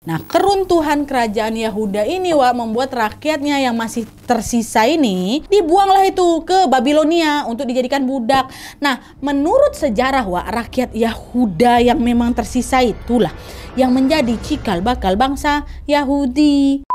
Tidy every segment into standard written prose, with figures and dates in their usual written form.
Nah, keruntuhan kerajaan Yahuda ini Wak membuat rakyatnya yang masih tersisa ini dibuanglah itu ke Babilonia untuk dijadikan budak. Nah, menurut sejarah Wak, rakyat Yahuda yang memang tersisa itulah yang menjadi cikal bakal bangsa Yahudi.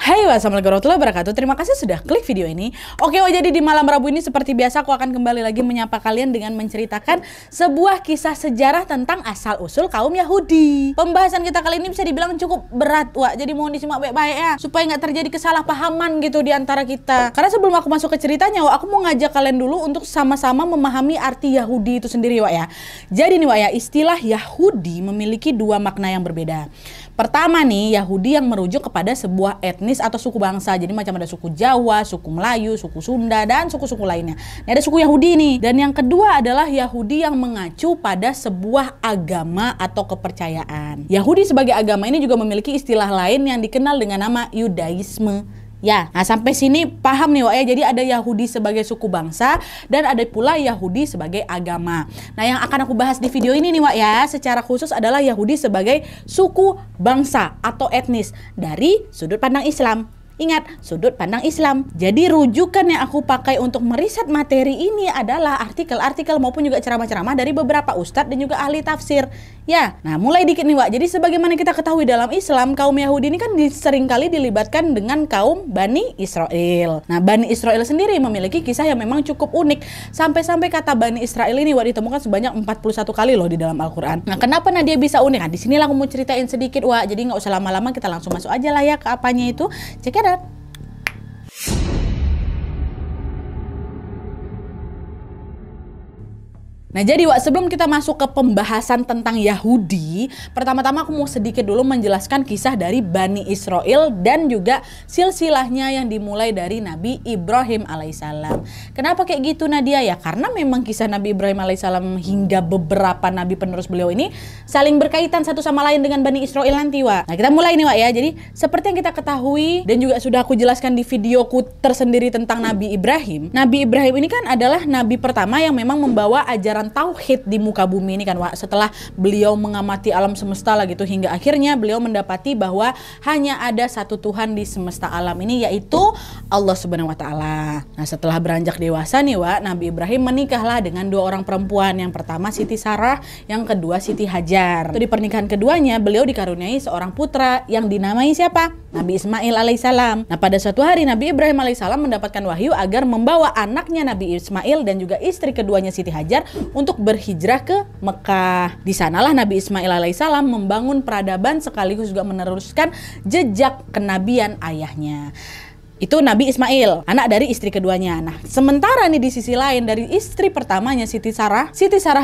Hai, wassalamualaikum warahmatullahi wabarakatuh. Terima kasih sudah klik video ini. Oke, jadi di malam Rabu ini seperti biasa aku akan kembali lagi menyapa kalian dengan menceritakan sebuah kisah sejarah tentang asal-usul kaum Yahudi. Pembahasan kita kali ini bisa dibilang cukup berat, Wak. Jadi mohon disimak baik-baik ya, supaya nggak terjadi kesalahpahaman gitu di antara kita. Karena sebelum aku masuk ke ceritanya, Wak, aku mau ngajak kalian dulu untuk sama-sama memahami arti Yahudi itu sendiri, Wak ya. Jadi nih, Wak ya, istilah Yahudi memiliki dua makna yang berbeda. Pertama nih, Yahudi yang merujuk kepada sebuah etnis atau suku bangsa. Jadi macam ada suku Jawa, suku Melayu, suku Sunda, dan suku-suku lainnya. Ini ada suku Yahudi nih. Dan yang kedua adalah Yahudi yang mengacu pada sebuah agama atau kepercayaan. Yahudi sebagai agama ini juga memiliki istilah lain yang dikenal dengan nama Yudaisme. Ya, nah sampai sini paham nih Wak ya. Jadi ada Yahudi sebagai suku bangsa dan ada pula Yahudi sebagai agama. Nah, yang akan aku bahas di video ini nih Wak ya, secara khusus adalah Yahudi sebagai suku bangsa atau etnis dari sudut pandang Islam. Ingat, sudut pandang Islam. Jadi rujukan yang aku pakai untuk meriset materi ini adalah artikel-artikel maupun juga ceramah-ceramah dari beberapa ustadz dan juga ahli tafsir. Ya, nah mulai dikit nih Wak. Jadi sebagaimana kita ketahui dalam Islam, kaum Yahudi ini kan seringkali dilibatkan dengan kaum Bani Israel. Nah, Bani Israel sendiri memiliki kisah yang memang cukup unik. Sampai-sampai kata Bani Israel ini Wak ditemukan sebanyak 41 kali loh di dalam Al-Quran. Nah, kenapa dia bisa unik? Nah, disinilah aku mau ceritain sedikit Wak. Jadi nggak usah lama-lama, kita langsung masuk aja lah ya ke apanya itu. Cek ada. Nah, jadi Wak, sebelum kita masuk ke pembahasan tentang Yahudi, pertama-tama aku mau sedikit dulu menjelaskan kisah dari Bani Israel dan juga silsilahnya yang dimulai dari Nabi Ibrahim alaihissalam. Kenapa kayak gitu Nadia? Ya karena memang kisah Nabi Ibrahim alaihissalam hingga beberapa nabi penerus beliau ini saling berkaitan satu sama lain dengan Bani Israel nanti Wak. Nah, kita mulai nih Wak ya. Jadi seperti yang kita ketahui dan juga sudah aku jelaskan di videoku tersendiri tentang Nabi Ibrahim. Nabi Ibrahim ini kan adalah nabi pertama yang memang membawa ajaran tauhid di muka bumi ini kan Wak. Setelah beliau mengamati alam semesta lah gitu, hingga akhirnya beliau mendapati bahwa hanya ada satu Tuhan di semesta alam ini, yaitu Allah Subhanahu wa Ta'ala. Nah, setelah beranjak dewasa nih Wak, Nabi Ibrahim menikahlah dengan dua orang perempuan. Yang pertama Siti Sarah, yang kedua Siti Hajar. Di pernikahan keduanya beliau dikaruniai seorang putra yang dinamai siapa? Nabi Ismail alaihissalam. Nah, pada suatu hari Nabi Ibrahim alaihissalam mendapatkan wahyu agar membawa anaknya Nabi Ismail dan juga istri keduanya Siti Hajar untuk berhijrah ke Mekah. Di sanalah Nabi Ismail alaihissalam membangun peradaban sekaligus juga meneruskan jejak kenabian ayahnya. Itu Nabi Ismail, anak dari istri keduanya. Nah, sementara nih di sisi lain dari istri pertamanya Siti Sarah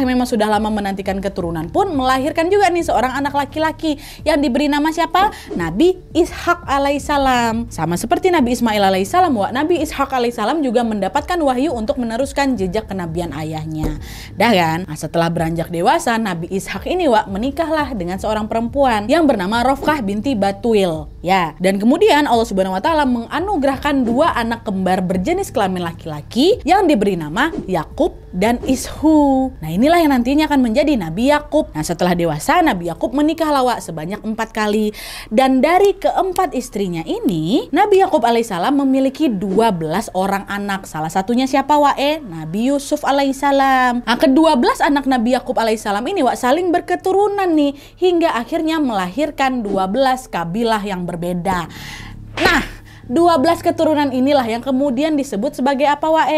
yang memang sudah lama menantikan keturunan pun melahirkan juga nih seorang anak laki-laki yang diberi nama siapa? Nabi Ishak alaihissalam. Sama seperti Nabi Ismail alaihissalam, Wak, Nabi Ishak alaihissalam juga mendapatkan wahyu untuk meneruskan jejak kenabian ayahnya. Dah kan? Nah, setelah beranjak dewasa, Nabi Ishak ini Wak menikahlah dengan seorang perempuan yang bernama Rofkah binti Batuil. Ya, dan kemudian Allah Subhanahu wa Ta'ala menganugerahkan dua anak kembar berjenis kelamin laki-laki yang diberi nama Yakub dan Ishu. Nah, inilah yang nantinya akan menjadi Nabi Yakub. Nah, setelah dewasa Nabi Yakub menikah Wak sebanyak 4 kali. Dan dari keempat istrinya ini, Nabi Yakub alaihissalam memiliki 12 orang anak. Salah satunya siapa Wak? Nabi Yusuf alaihissalam. Nah, ke-12 anak Nabi Yakub alaihissalam ini Wak saling berketurunan nih hingga akhirnya melahirkan 12 kabilah yang berbeda. Nah, 12 keturunan inilah yang kemudian disebut sebagai apa Wak?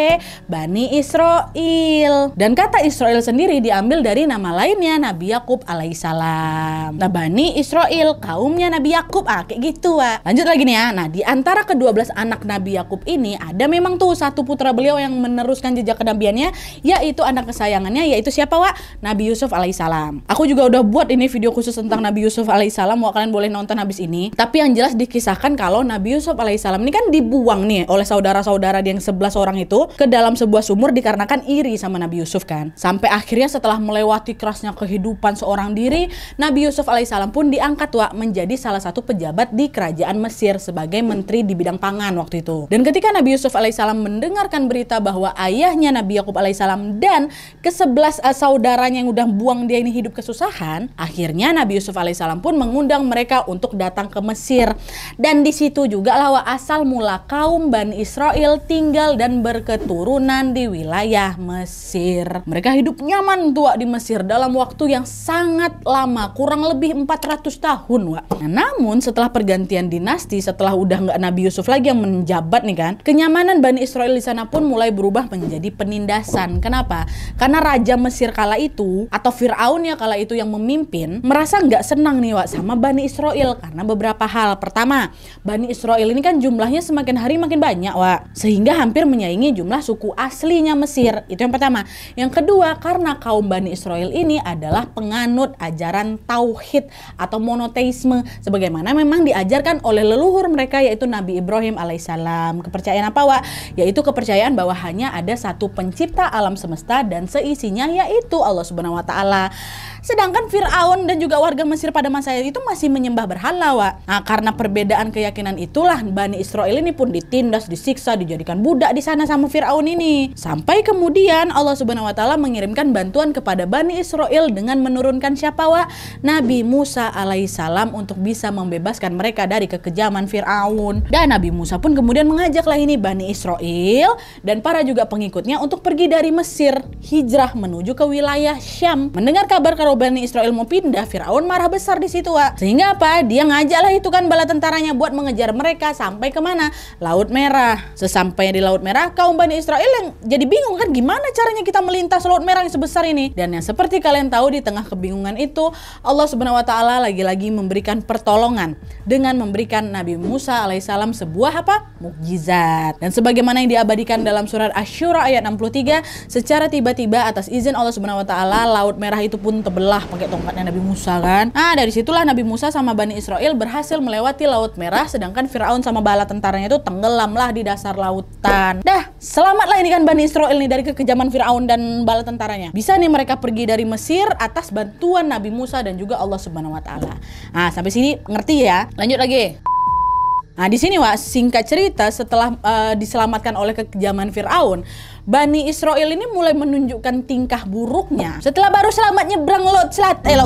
Bani Israel. Dan kata Israel sendiri diambil dari nama lainnya Nabi Yakub alaihissalam. Nah, Bani Israel kaumnya Nabi Yakub, kayak gitu Wak. Lanjut lagi nih ya. Nah, di antara ke-12 anak Nabi Yakub ini ada memang tuh satu putra beliau yang meneruskan jejak kenabiannya, yaitu anak kesayangannya, yaitu siapa Wak? Nabi Yusuf alaihissalam. Aku juga udah buat ini video khusus tentang Nabi Yusuf alaihissalam, Wak, kalian boleh nonton habis ini. Tapi yang jelas dikisahkan kalau Nabi Yusuf alaihissalam alaihissalam ini kan dibuang nih oleh saudara-saudara yang 11 orang itu ke dalam sebuah sumur dikarenakan iri sama Nabi Yusuf kan. Sampai akhirnya setelah melewati kerasnya kehidupan seorang diri, Nabi Yusuf alaihissalam pun diangkat menjadi salah satu pejabat di kerajaan Mesir sebagai menteri di bidang pangan waktu itu. Dan ketika Nabi Yusuf alaihissalam mendengarkan berita bahwa ayahnya Nabi Yakub alaihissalam dan ke-11 saudaranya yang udah buang dia ini hidup kesusahan, akhirnya Nabi Yusuf alaihissalam pun mengundang mereka untuk datang ke Mesir. Dan di situ juga lah asal mula kaum Bani Israel tinggal dan berketurunan di wilayah Mesir. Mereka hidup nyaman di Mesir dalam waktu yang sangat lama, kurang lebih 400 tahun. Nah, namun setelah pergantian dinasti, setelah udah nggak Nabi Yusuf lagi yang menjabat nih kan, kenyamanan Bani Israel di sana pun mulai berubah menjadi penindasan. Kenapa? Karena Raja Mesir kala itu, atau Fir'aun ya kala itu yang memimpin, merasa nggak senang nih sama Bani Israel karena beberapa hal. Pertama, Bani Israel ini kan jumlahnya semakin hari makin banyak sehingga hampir menyaingi jumlah suku aslinya Mesir. Itu yang pertama. Yang kedua, karena kaum Bani Israel ini adalah penganut ajaran tauhid atau monoteisme sebagaimana memang diajarkan oleh leluhur mereka yaitu Nabi Ibrahim alaihissalam. Kepercayaan apa yaitu kepercayaan bahwa hanya ada satu pencipta alam semesta dan seisinya yaitu Allah Subhanahu wa taala. Sedangkan Fir'aun dan juga warga Mesir pada masa itu masih menyembah berhala. Nah, karena perbedaan keyakinan itulah Bani Israel ini pun ditindas, disiksa, dijadikan budak di sana sama Fir'aun ini. Sampai kemudian Allah Subhanahu wa taala mengirimkan bantuan kepada Bani Israel dengan menurunkan siapa Nabi Musa alaihissalam untuk bisa membebaskan mereka dari kekejaman Fir'aun. Dan Nabi Musa pun kemudian mengajaklah ini Bani Israel dan para juga pengikutnya untuk pergi dari Mesir, hijrah menuju ke wilayah Syam. Mendengar kabar kalau Bani Israel mau pindah, Fir'aun marah besar di situ sehingga apa? Dia ngajaklah itu kan bala tentaranya buat mengejar mereka sampai kemana? Laut Merah. Sesampainya di Laut Merah, kaum Bani Israel yang jadi bingung kan gimana caranya kita melintas Laut Merah yang sebesar ini. Dan yang seperti kalian tahu di tengah kebingungan itu Allah Subhanahu wa taala lagi-lagi memberikan pertolongan dengan memberikan Nabi Musa alaihissalam sebuah mukjizat. Dan sebagaimana yang diabadikan dalam surat Asy-Syura ayat 63, secara tiba-tiba atas izin Allah Subhanahu wa taala Laut Merah itu pun terbelah pakai tongkatnya Nabi Musa kan. Nah, dari situlah Nabi Musa sama Bani Israel berhasil melewati Laut Merah sedangkan Fir'aun sama bala tentaranya itu tenggelamlah di dasar lautan. Dah, selamatlah ini kan Bani Israel nih dari kekejaman Fir'aun dan bala tentaranya. Bisa nih mereka pergi dari Mesir atas bantuan Nabi Musa dan juga Allah Subhanahu wa taala. Nah, sampai sini ngerti ya? Lanjut lagi. Nah, di sini singkat cerita setelah diselamatkan oleh kekejaman Fir'aun, Bani Israel ini mulai menunjukkan tingkah buruknya. Setelah baru selamat nyebrang Laut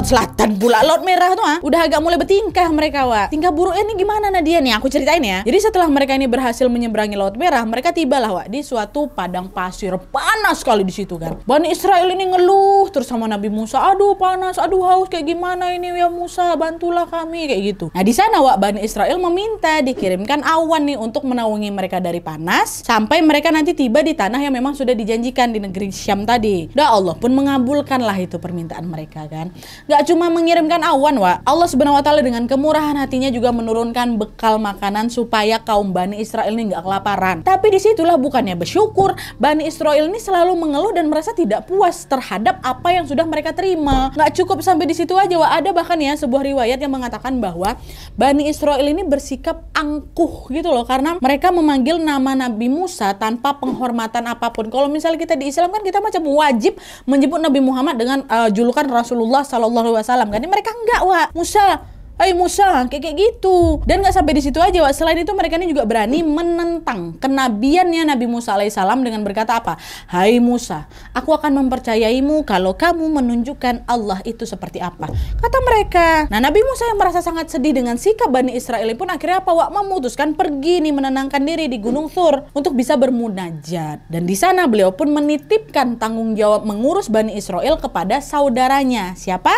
Selatan pula, Laut Merah tuh udah agak mulai bertingkah mereka Tingkah buruknya ini gimana Nadia nih? Aku ceritain ya. Jadi setelah mereka ini berhasil menyeberangi Laut Merah, mereka tibalah di suatu padang pasir panas sekali di situ kan. Bani Israel ini ngeluh terus sama Nabi Musa, aduh panas, aduh haus, kayak gimana ini ya Musa, bantulah kami kayak gitu. Nah, di sana Bani Israel meminta dikirimkan awan nih untuk menaungi mereka dari panas sampai mereka nanti tiba di tanah yang memang sudah dijanjikan di negeri Syam tadi. Dan Allah pun mengabulkanlah itu permintaan mereka kan. Gak cuma mengirimkan awan Allah Subhanahu wa taala dengan kemurahan hatinya juga menurunkan bekal makanan supaya kaum Bani Israel ini gak kelaparan. Tapi disitulah bukannya bersyukur, Bani Israel ini selalu mengeluh dan merasa tidak puas terhadap apa yang sudah mereka terima. Gak cukup sampai di situ aja ada bahkan ya sebuah riwayat yang mengatakan bahwa Bani Israel ini bersikap angkuh gitu loh karena mereka memanggil nama Nabi Musa tanpa penghormatan apapun. Kalau misalnya kita di Islam kan kita macam wajib menyebut Nabi Muhammad dengan julukan Rasulullah Sallallahu Alaihi Wasallam kan. Mereka enggak Musa, hai Musa, kayak gitu. Dan nggak sampai di situ aja selain itu mereka ini juga berani menentang kenabiannya Nabi Musa alaihissalam dengan berkata apa? Hai Musa, aku akan mempercayaimu kalau kamu menunjukkan Allah itu seperti apa, kata mereka. Nah, Nabi Musa yang merasa sangat sedih dengan sikap Bani Israel pun akhirnya memutuskan pergi nih menenangkan diri di Gunung Thur untuk bisa bermunajat. Dan di sana beliau pun menitipkan tanggung jawab mengurus Bani Israel kepada saudaranya. Siapa?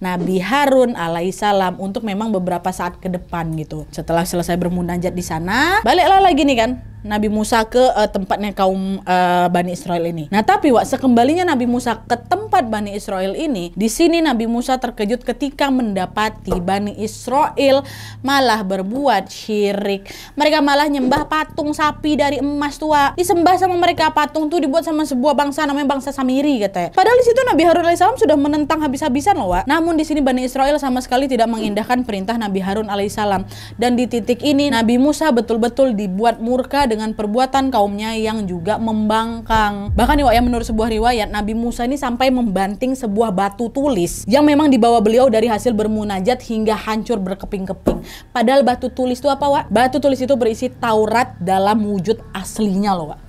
Nabi Harun alaihissalam untuk memang beberapa saat ke depan gitu. Setelah selesai bermunajat di sana, baliklah lagi nih kan Nabi Musa ke tempatnya kaum Bani Israel ini. Nah, tapi sekembalinya Nabi Musa ke tempat Bani Israel ini, di sini Nabi Musa terkejut ketika mendapati Bani Israel malah berbuat syirik. Mereka malah nyembah patung sapi dari emas tua. Disembah sama mereka, patung tuh dibuat sama sebuah bangsa namanya bangsa Samiri katanya. Padahal di situ Nabi Harun alaihissalam sudah menentang habis-habisan loh, Wak. Namun di sini Bani Israel sama sekali tidak mengindahkan perintah Nabi Harun alaihissalam. Dan di titik ini Nabi Musa betul-betul dibuat murka dengan perbuatan kaumnya yang juga membangkang. Bahkan nih, Wak, ya, menurut sebuah riwayat Nabi Musa ini sampai membanting sebuah batu tulis yang memang dibawa beliau dari hasil bermunajat hingga hancur berkeping-keping. Padahal batu tulis itu apa, Wak? Batu tulis itu berisi Taurat dalam wujud aslinya loh, Wak.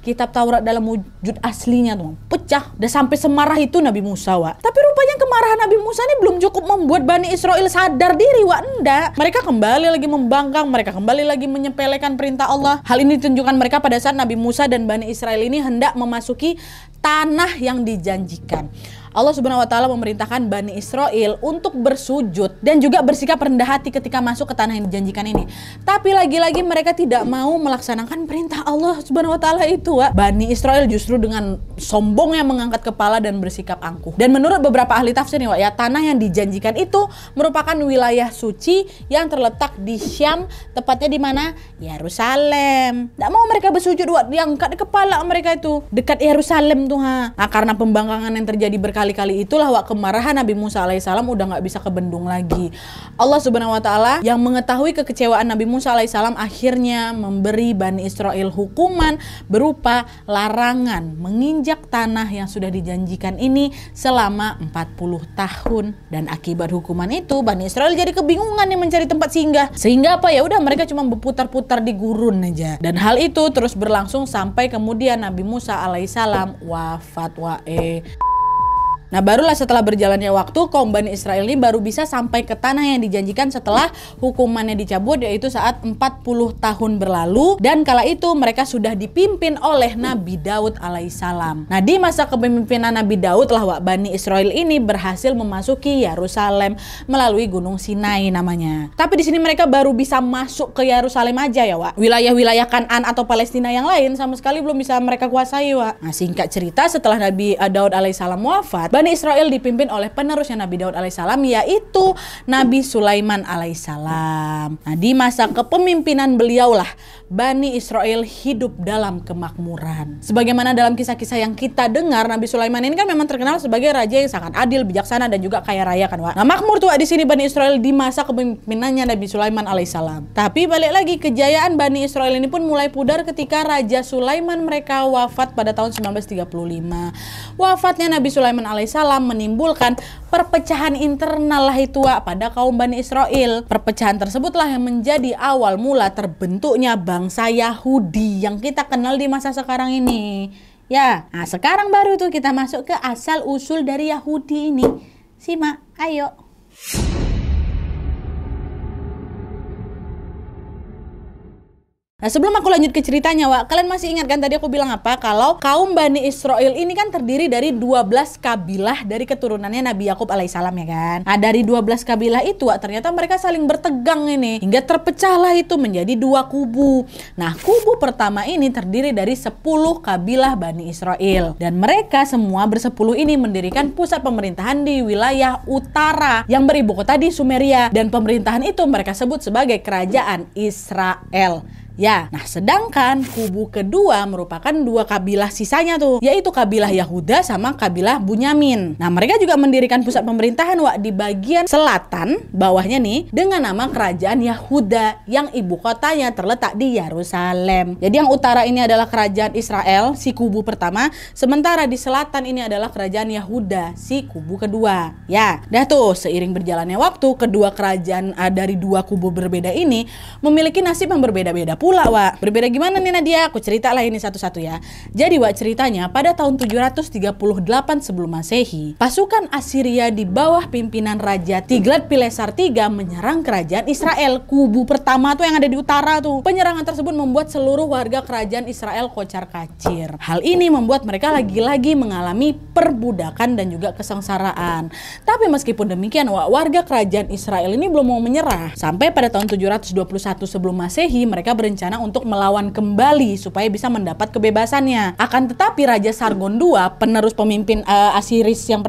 Kitab Taurat dalam wujud aslinya tuh pecah. Udah sampai semarah itu Nabi Musa, Wak. Tapi rupanya kemarahan Nabi Musa ini belum cukup membuat Bani Israel sadar diri, Wak. Enggak. Mereka kembali lagi membangkang, mereka kembali lagi menyepelekan perintah Allah. Hal ini ditunjukkan mereka pada saat Nabi Musa dan Bani Israel ini hendak memasuki tanah yang dijanjikan. Allah Subhanahu wa taala memerintahkan Bani Israel untuk bersujud dan juga bersikap rendah hati ketika masuk ke tanah yang dijanjikan ini. Tapi lagi-lagi mereka tidak mau melaksanakan perintah Allah Subhanahu wa taala itu, Wak. Bani Israel justru dengan sombongnya mengangkat kepala dan bersikap angkuh. Dan menurut beberapa ahli tafsir nih, Wak, ya, tanah yang dijanjikan itu merupakan wilayah suci yang terletak di Syam, tepatnya di mana? Yerusalem. Tidak mau mereka bersujud, Wak, diangkat kepala mereka itu dekat Yerusalem tuh, ha. Nah, karena pembangkangan yang terjadi berkali-kali itulah, Wak, kemarahan Nabi Musa alaihissalam udah nggak bisa kebendung lagi. Allah Subhanahu wa taala yang mengetahui kekecewaan Nabi Musa alaihissalam akhirnya memberi Bani Israel hukuman berupa larangan menginjak tanah yang sudah dijanjikan ini selama 40 tahun. Dan akibat hukuman itu Bani Israel jadi kebingungan nih mencari tempat singgah. Sehingga apa, ya udah mereka cuma berputar-putar di gurun aja. Dan hal itu terus berlangsung sampai kemudian Nabi Musa alaihissalam wafat, Nah, barulah setelah berjalannya waktu, kaum Bani Israel ini baru bisa sampai ke tanah yang dijanjikan setelah hukumannya dicabut, yaitu saat 40 tahun berlalu. Dan kala itu mereka sudah dipimpin oleh Nabi Daud alaihissalam. Nah, di masa kepemimpinan Nabi Daud lah, Wak, Bani Israel ini berhasil memasuki Yerusalem melalui Gunung Sinai namanya. Tapi di sini mereka baru bisa masuk ke Yerusalem aja ya, Wak. Wilayah-wilayah Kan'an atau Palestina yang lain sama sekali belum bisa mereka kuasai, Wak. Nah, singkat cerita, setelah Nabi Daud alaihissalam wafat, Bani Israel dipimpin oleh penerusnya Nabi Daud alaihissalam, yaitu Nabi Sulaiman alaihissalam. Nah, di masa kepemimpinan beliaulah Bani Israel hidup dalam kemakmuran. Sebagaimana dalam kisah-kisah yang kita dengar, Nabi Sulaiman ini kan memang terkenal sebagai raja yang sangat adil, bijaksana, dan juga kaya raya kan, Wak. Nah, makmur tuh di sini Bani Israel di masa kepemimpinannya Nabi Sulaiman alaihissalam. Tapi balik lagi, kejayaan Bani Israel ini pun mulai pudar ketika Raja Sulaiman mereka wafat pada tahun 1935. Wafatnya Nabi Sulaiman alaihissalam menimbulkan perpecahan internal lah itu, Wak, pada kaum Bani Israel. Perpecahan tersebutlah yang menjadi awal mula terbentuknya bangsa Yahudi yang kita kenal di masa sekarang ini. Ya, nah sekarang baru tuh kita masuk ke asal usul dari Yahudi ini. Simak, ayo. Nah, sebelum aku lanjut ke ceritanya, Wak, kalian masih ingat kan tadi aku bilang apa? Kalau kaum Bani Israel ini kan terdiri dari 12 kabilah dari keturunannya Nabi Yakub alaihissalam, ya kan? Nah, dari 12 kabilah itu, Wak, ternyata mereka saling bertegang ini hingga terpecahlah itu menjadi dua kubu. Nah, kubu pertama ini terdiri dari 10 kabilah Bani Israel, dan mereka semua bersepuluh ini mendirikan pusat pemerintahan di wilayah utara yang beribu kota di Sumeria, dan pemerintahan itu mereka sebut sebagai Kerajaan Israel. Ya, nah sedangkan kubu kedua merupakan dua kabilah sisanya tuh, yaitu kabilah Yahuda sama kabilah Bunyamin. Nah, mereka juga mendirikan pusat pemerintahan, Wak, di bagian selatan bawahnya nih dengan nama Kerajaan Yahuda yang ibu kotanya terletak di Yerusalem. Jadi yang utara ini adalah Kerajaan Israel, si kubu pertama, sementara di selatan ini adalah Kerajaan Yahuda, si kubu kedua. Ya, dah tuh seiring berjalannya waktu, kedua kerajaan dari dua kubu berbeda ini memiliki nasib yang berbeda-beda pula, Wak. Berbeda gimana nih, Nadia? Aku cerita lah ini satu-satu ya. Jadi, Wak, ceritanya pada tahun 738 sebelum Masehi, pasukan Assyria di bawah pimpinan Raja Tiglat-Pileser III menyerang kerajaan Israel. Kubu pertama tuh yang ada di utara tuh. Penyerangan tersebut membuat seluruh warga kerajaan Israel kocar-kacir. Hal ini membuat mereka lagi-lagi mengalami perbudakan dan juga kesengsaraan. Tapi meskipun demikian, Wak, warga kerajaan Israel ini belum mau menyerah. Sampai pada tahun 721 sebelum Masehi, mereka berencana berencana untuk melawan kembali supaya bisa mendapat kebebasannya. Akan tetapi Raja Sargon II, penerus pemimpin Assyria yang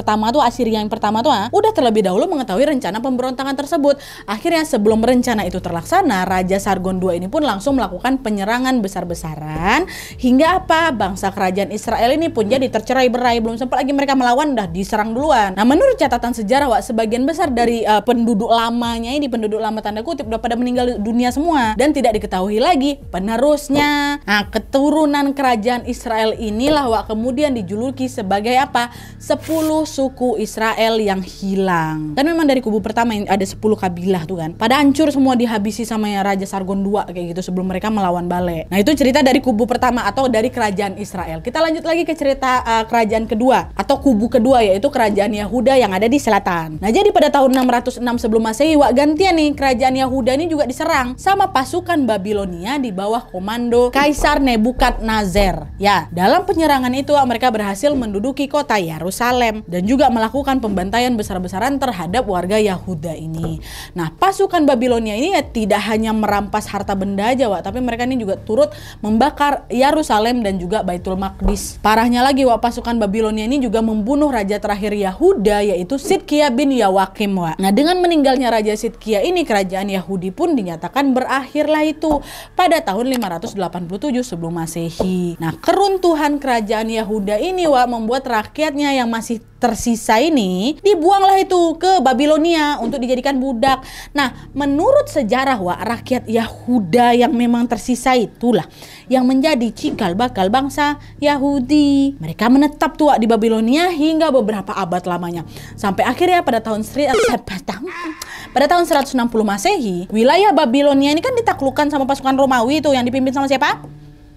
pertama tuh, udah terlebih dahulu mengetahui rencana pemberontakan tersebut. Akhirnya sebelum rencana itu terlaksana, Raja Sargon II ini pun langsung melakukan penyerangan besar-besaran hingga apa? Bangsa kerajaan Israel ini pun jadi tercerai-berai, belum sempat lagi mereka melawan udah diserang duluan. Nah, menurut catatan sejarah, sebagian besar dari penduduk lamanya ini, penduduk lama tanda kutip, udah pada meninggal dunia semua dan tidak diketahui lagi penerusnya. Nah, keturunan kerajaan Israel inilah kemudian dijuluki sebagai apa? 10 suku Israel yang hilang. Dan memang dari kubu pertama yang ada 10 kabilah tuh kan, pada hancur semua, dihabisi sama Raja Sargon II kayak gitu sebelum mereka melawan balik. Nah, itu cerita dari kubu pertama atau dari kerajaan Israel. Kita lanjut lagi ke cerita kerajaan kedua atau kubu kedua, yaitu kerajaan Yahuda yang ada di selatan. Nah, jadi pada tahun 606 sebelum Masehi, gantian nih, kerajaan Yahuda ini juga diserang sama pasukan Babilonia di bawah komando Kaisar Nebukadnezar. Ya, dalam penyerangan itu mereka berhasil menduduki kota Yerusalem dan juga melakukan pembantaian besar-besaran terhadap warga Yahuda ini. Nah, pasukan Babilonia ini ya tidak hanya merampas harta benda aja, tapi mereka ini juga turut membakar Yerusalem dan juga Baitul Maqdis. Parahnya lagi, pasukan Babilonia ini juga membunuh raja terakhir Yahuda, yaitu Sidkia bin Yawakim. Nah, dengan meninggalnya Raja Sidkia ini, kerajaan Yahudi pun dinyatakan berakhirlah itu pada tahun 587 sebelum Masehi. Nah, keruntuhan kerajaan Yahuda ini membuat rakyatnya yang masih tersisa ini dibuanglah itu ke Babilonia untuk dijadikan budak. Nah, menurut sejarah rakyat Yahuda yang memang tersisa itulah yang menjadi cikal bakal bangsa Yahudi. Mereka menetap di Babilonia hingga beberapa abad lamanya. Sampai akhirnya pada tahun 160 Masehi, wilayah Babilonia ini kan ditaklukkan sama pasukan Romawi itu yang dipimpin sama siapa?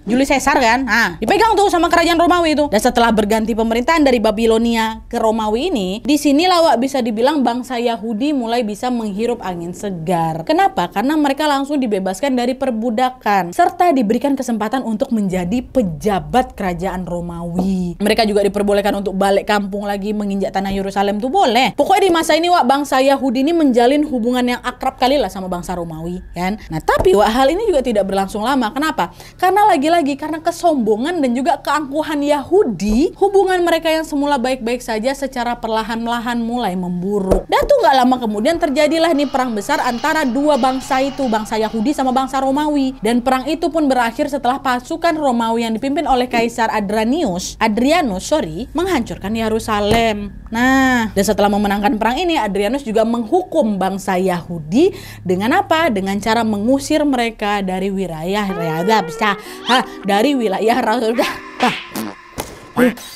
Julius Caesar kan? Nah, dipegang tuh sama kerajaan Romawi itu. Dan setelah berganti pemerintahan dari Babilonia ke Romawi ini, di sinilah bisa dibilang bangsa Yahudi mulai bisa menghirup angin segar. Kenapa? Karena mereka langsung dibebaskan dari perbudakan serta diberikan kesempatan untuk menjadi pejabat kerajaan Romawi. Mereka juga diperbolehkan untuk balik kampung lagi, menginjak tanah Yerusalem tuh boleh. Pokoknya di masa ini bangsa Yahudi ini menjalin hubungan yang akrab kali lah sama bangsa Romawi kan. Nah, tapi hal ini juga tidak berlangsung lama. Kenapa? Karena lagi karena kesombongan dan juga keangkuhan Yahudi, hubungan mereka yang semula baik-baik saja secara perlahan-lahan mulai memburuk. Dan tuh gak lama kemudian terjadilah nih perang besar antara dua bangsa itu, bangsa Yahudi sama bangsa Romawi. Dan perang itu pun berakhir setelah pasukan Romawi yang dipimpin oleh Kaisar Adrianus menghancurkan Yerusalem. Nah, dan setelah memenangkan perang ini, Adrianus juga menghukum bangsa Yahudi dengan apa? Dengan cara mengusir mereka dari wilayah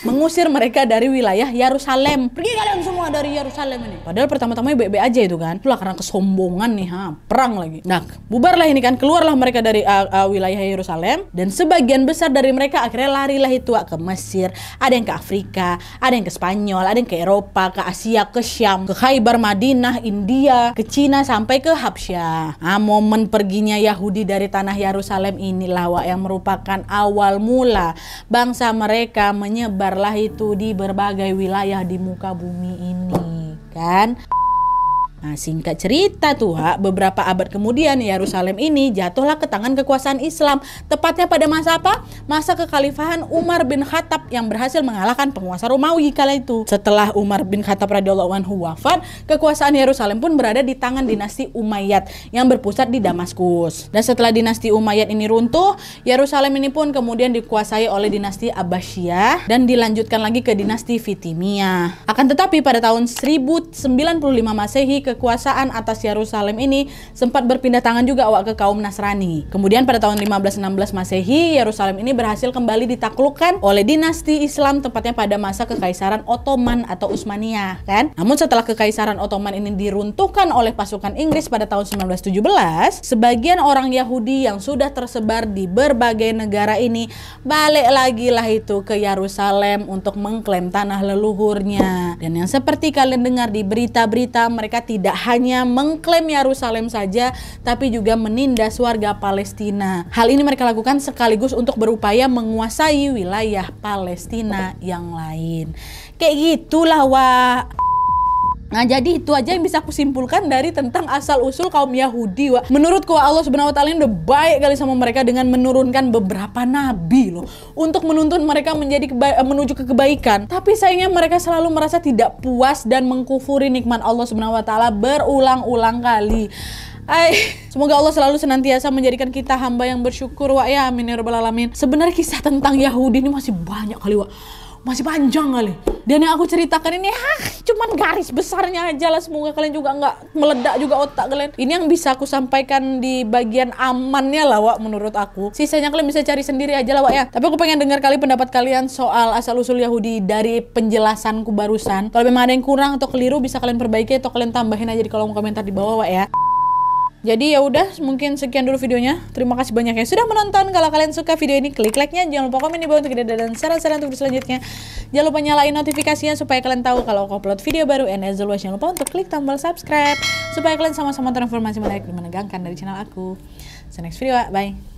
mengusir mereka dari wilayah Yerusalem. Pergi kalian semua dari Yerusalem ini. Padahal pertama-tamanya baik-baik aja itu kan. Itulah karena kesombongan nih, perang lagi. Nah, bubarlah ini kan, keluarlah mereka dari wilayah Yerusalem, dan sebagian besar dari mereka akhirnya larilah itu ke Mesir, ada yang ke Afrika, ada yang ke Spanyol, ada yang ke Eropa, ke Asia, ke Syam, ke Khaybar, Madinah, India, ke Cina sampai ke Habsyah. Momen perginya Yahudi dari tanah Yerusalem inilah yang merupakan awal mula bangsa mereka menyebarlah itu di berbagai wilayah di muka bumi ini kan. Nah, singkat cerita beberapa abad kemudian Yerusalem ini jatuhlah ke tangan kekuasaan Islam. Tepatnya pada masa apa? Masa kekhalifahan Umar bin Khattab yang berhasil mengalahkan penguasa Romawi kala itu. Setelah Umar bin Khattab radhiyallahu anhu wafat, kekuasaan Yerusalem pun berada di tangan dinasti Umayyad yang berpusat di Damaskus. Dan setelah dinasti Umayyad ini runtuh, Yerusalem ini pun kemudian dikuasai oleh dinasti Abbasiyah dan dilanjutkan lagi ke dinasti Fatimiyah. Akan tetapi pada tahun 1095 Masehi, kekuasaan atas Yerusalem ini sempat berpindah tangan juga ke kaum Nasrani. Kemudian pada tahun 1516 Masehi, Yerusalem ini berhasil kembali ditaklukkan oleh dinasti Islam, tepatnya pada masa Kekaisaran Ottoman atau Utsmaniyah kan. Namun setelah Kekaisaran Ottoman ini diruntuhkan oleh pasukan Inggris pada tahun 1917, sebagian orang Yahudi yang sudah tersebar di berbagai negara ini balik lagi lah itu ke Yerusalem untuk mengklaim tanah leluhurnya. Dan yang seperti kalian dengar di berita-berita, mereka tidak hanya mengklaim Yerusalem saja, tapi juga menindas warga Palestina. Hal ini mereka lakukan sekaligus untuk berupaya menguasai wilayah Palestina yang lain. Kayak gitulah Nah, jadi itu aja yang bisa aku simpulkan dari tentang asal-usul kaum Yahudi, Wak. Menurutku Allah Subhanahu wa taala udah baik kali sama mereka dengan menurunkan beberapa nabi loh untuk menuntun mereka menuju ke kebaikan. Tapi sayangnya mereka selalu merasa tidak puas dan mengkufuri nikmat Allah Subhanahu wa taala berulang-ulang kali. Semoga Allah selalu senantiasa menjadikan kita hamba yang bersyukur, Wak, ya amin ya rabbal alamin. Sebenarnya kisah tentang Yahudi ini masih banyak kali, Wak. Masih panjang kali. Dan yang aku ceritakan ini cuman garis besarnya aja lah. Semoga kalian juga nggak meledak juga otak kalian. Ini yang bisa aku sampaikan di bagian amannya lah, Wak, menurut aku. Sisanya kalian bisa cari sendiri aja lah, Wak, ya. Tapi aku pengen dengar kali pendapat kalian soal asal-usul Yahudi dari penjelasanku barusan. Kalau memang ada yang kurang atau keliru bisa kalian perbaiki atau kalian tambahin aja di kolom komentar di bawah, Wak, ya. Jadi ya udah, mungkin sekian dulu videonya. Terima kasih banyak yang sudah menonton. Kalau kalian suka video ini, klik like-nya. Jangan lupa komen di bawah untuk ide dan saran-saran untuk video selanjutnya. Jangan lupa nyalain notifikasinya supaya kalian tahu kalau aku upload video baru. And as always, jangan lupa untuk klik tombol subscribe supaya kalian sama-sama terinformasi menarik dan menegangkan dari channel aku. See you next video, bye.